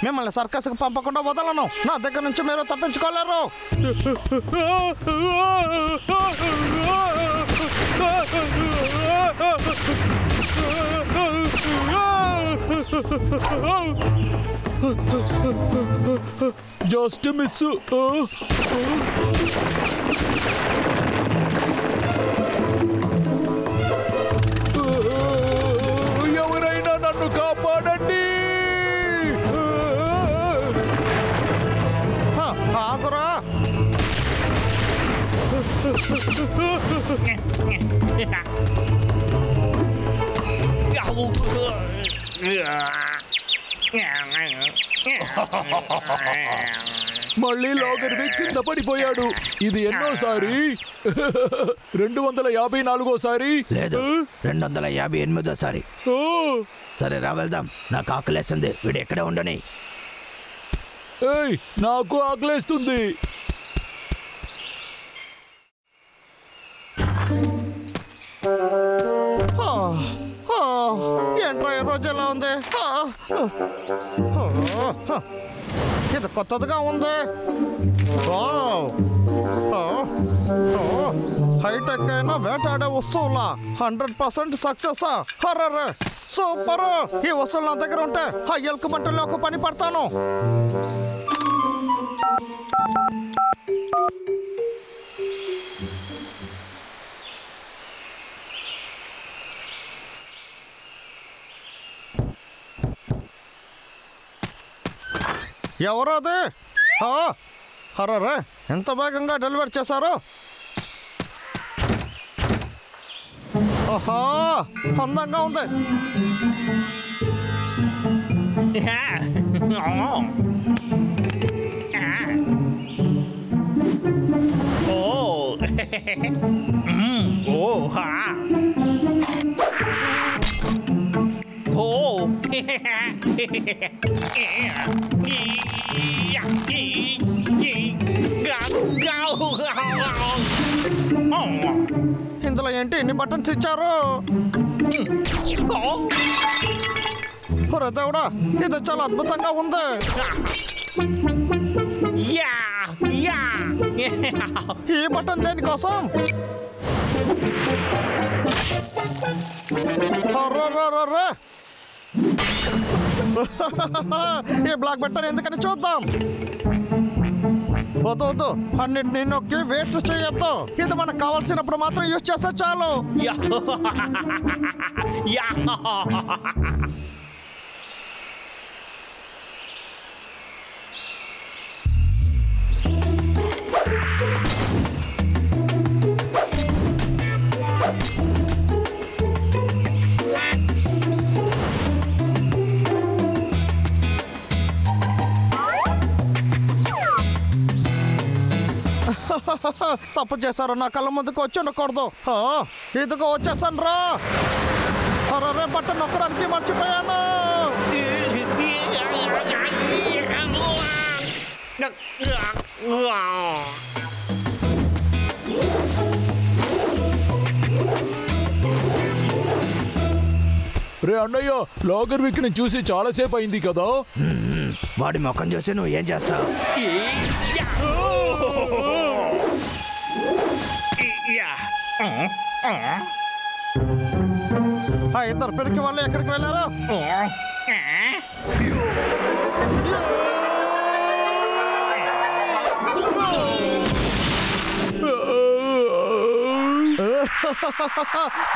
మిమ్మల్ని సర్కస్కి పంపకుండా వదలను. నా దగ్గర నుంచి మీరు తప్పించుకోలేరు. Just miss. ఎవరైనా నన్ను కాపాడండి. ఆగురా. మళ్ళీ లాగర్వి కింద పడిపోయాడు. ఇది ఎన్నోసారి? 254సారి? లేదు, 258సారి. సరే రా వెళ్దాం. నాకు ఆకలేస్తుంది. వీడు ఎక్కడే ఉండని. ఏయ్, నాకు ఆకలేస్తుంది. ఏంట్రా ఈ రోజు ఎలా ఉంది? ఇది కొత్తదిగా ఉంది. హైటెక్ అయినా వేటాడే వస్తువులా 100% సక్సెస్. హర్రే సూపర్. ఈ వస్తువులు నా దగ్గర ఉంటే ఆ ఎలుక మంటల్లో ఒక పని పడతాను. ఎవరు అది? హర్రే, ఎంత వేగంగా డెలివరీ చేశారు. ఓహో, అందంగా ఉంది. ఇందులో ఏంటి ఇన్ని బటన్స్ ఇచ్చారు? దేవుడా, ఇది చాలా అద్భుతంగా ఉంది. ఈ బటన్ దేనికోసం? ఈ బ్లాక్ బటన్ ఎందుకని చూద్దాం. వద్దు, అన్నిటిని నొక్కి వేస్ట్ చేయొద్దు. ఇది మనకు కావాల్సినప్పుడు మాత్రం యూజ్ చేస్తే చాలు. తప్పు చేశారు. నా కళ్ళ ముందుకు వచ్చి ఉండకూడదు. ఇదిగో వచ్చేసాను రా. అరే, బట్టను నొక్కడానికి మర్చిపోయాను. రే అన్నయ్య, లాగర్ విక్ ని చూసి చాలాసేపు అయింది కదా. వాడి ముఖం చూసి నువ్వు ఏం చేస్తావు? ఇద్దరు పెరికి వాళ్ళు ఎక్కడికి వెళ్ళారు?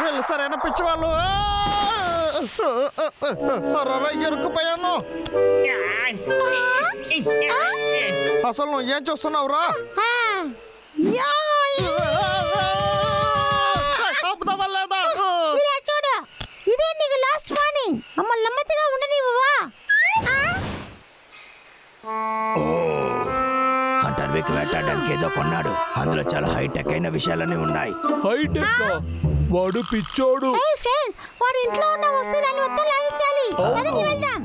వీళ్ళు సరైన పిచ్చి వాళ్ళు. ఇరుక్కుపోయాను. అసలు నువ్వు ఏం చూస్తున్నావురా? చూడు, ఇదే నీకు లాస్ట్ వార్నింగ్. మమ్మల్ని నెమ్మదిగా ఉండనివ్వవా? హంటర్ విక్ వేటాడడానికి ఏదో కొన్నాడు. అందులో చాలా హైటెక్ అయిన విషయాలన్నీ ఉన్నాయి. హైటెక్? వాడు పిచ్చోడు. వాడు ఇంట్లో ఉన్న వస్తువులను మొత్తం లాగించాలి. పదండి వెళ్దాం.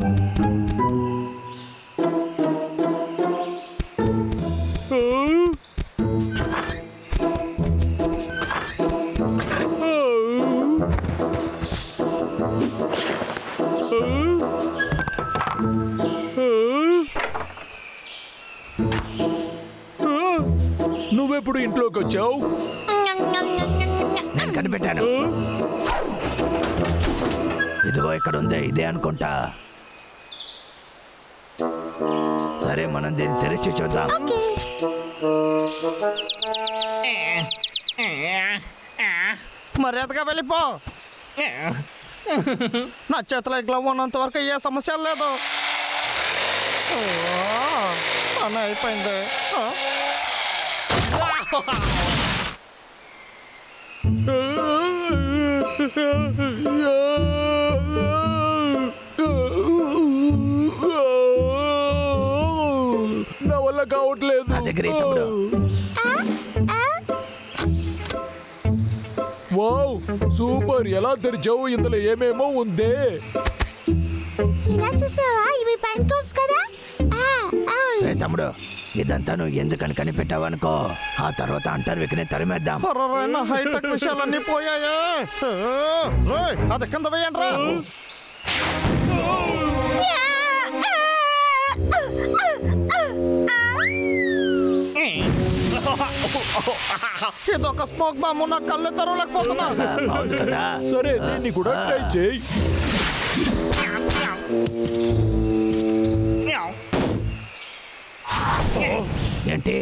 ఇంట్లోకి వచ్చావు? నేను కనిపెట్టాను. ఇదిగో ఇక్కడ ఉంది, ఇదే అనుకుంటా. సరే, మనం దీన్ని తెరిచి చూద్దాం. మర్యాదగా వెళ్ళిపో. నా చేతిలో గ్లవ్ ఉన్నంత వరకు ఏ సమస్య లేదు. పని అయిపోయింది. నా వల్ల కావట్లేదు. నా దగ్గర ఈ తమ్ముడు. Wow, super. ఎలా తెరిచావు? ఇందులో ఏమేమో ఉందే. ఇలా చూసావా? ఇవి పెన్ కోడ్స్ కదా. రే తమ్ముడు, ఇదంతా నువ్వు ఎందుకని కనిపెట్టావనుకో, ఆ తర్వాత అంటారు వికనే తరిమేద్దాం. నా హైటెక్ విషయాలన్నీ పోయాయే. అది కింద వేయండి రా. ఇదొక స్మోక్ బాంబు. నా కళ్ళు తెరవలేకపోతున్నా. అవును కదా. సరే, దీన్ని కూడా ట్రై చేయి. ఏంటి?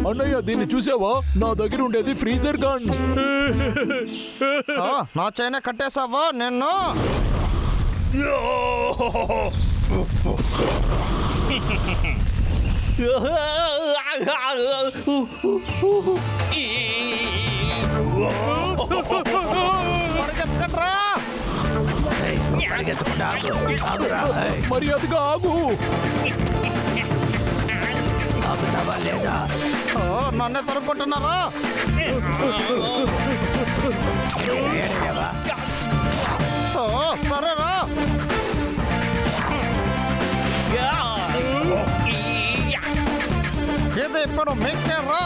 అన్నయ్య, దీన్ని చూసావా? నా దగ్గర ఉండేది ఫ్రీజర్ గన్. నా చైనా కట్టేసావా నిన్ను? పరిగెత్తకండ్రా. పరిగెత్తకుండా ఆగురా. మర్యాదగా ఆగు. ఆగుతావా లేదా? నన్నే తరుక్కుంటున్నారా? ఏడయ్యావా? సరేరా. ఇది ఇప్పుడు మీకేరా.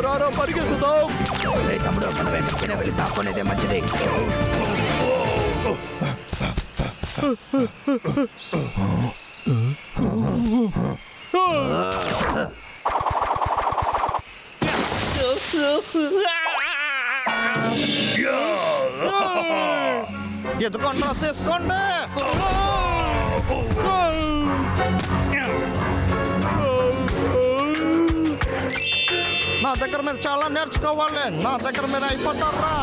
రారా, పరిగెత్తుతావు. రే తమ్ముడు, మనం ఎక్కడికైనా వెళ్ళి దాక్కునేదే మంచిది. ఎదుకుంటా తీసుకోండి. నా దగ్గర మీరు చాలా నేర్చుకోవాలి. నా దగ్గర మీరు అయిపోతారా?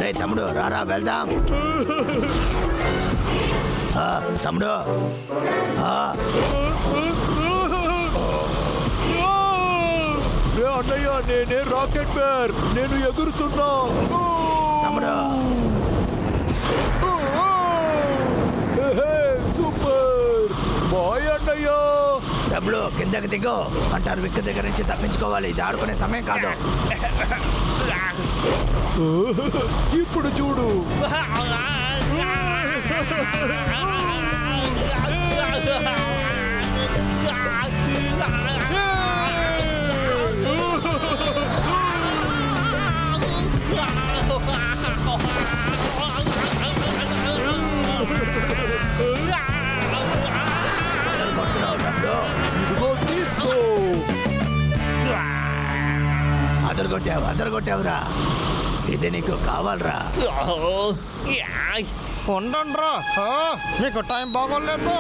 రే తమ్ముడు, రారా వెళ్దాం. తమ్ముడు, అన్నయ్య, నేనే రాకెట్ బేర్. నేను ఎగురుతున్నా. తమ్ముడు, సూపర్. బాయ్ అన్నయ్య. తమ్ముడు కిందకి దిగు. అంటారు విక్క దగ్గర నుంచి తప్పించుకోవాలి. ఇది ఆడుకునే సమయం కాదు. ఇప్పుడు చూడు. ఇదిగో తీసుకో. అదరగొట్టావురా. ఇది నీకు కావాలరా? ఉండండి రా. మీకు టైం బాగోలేదు.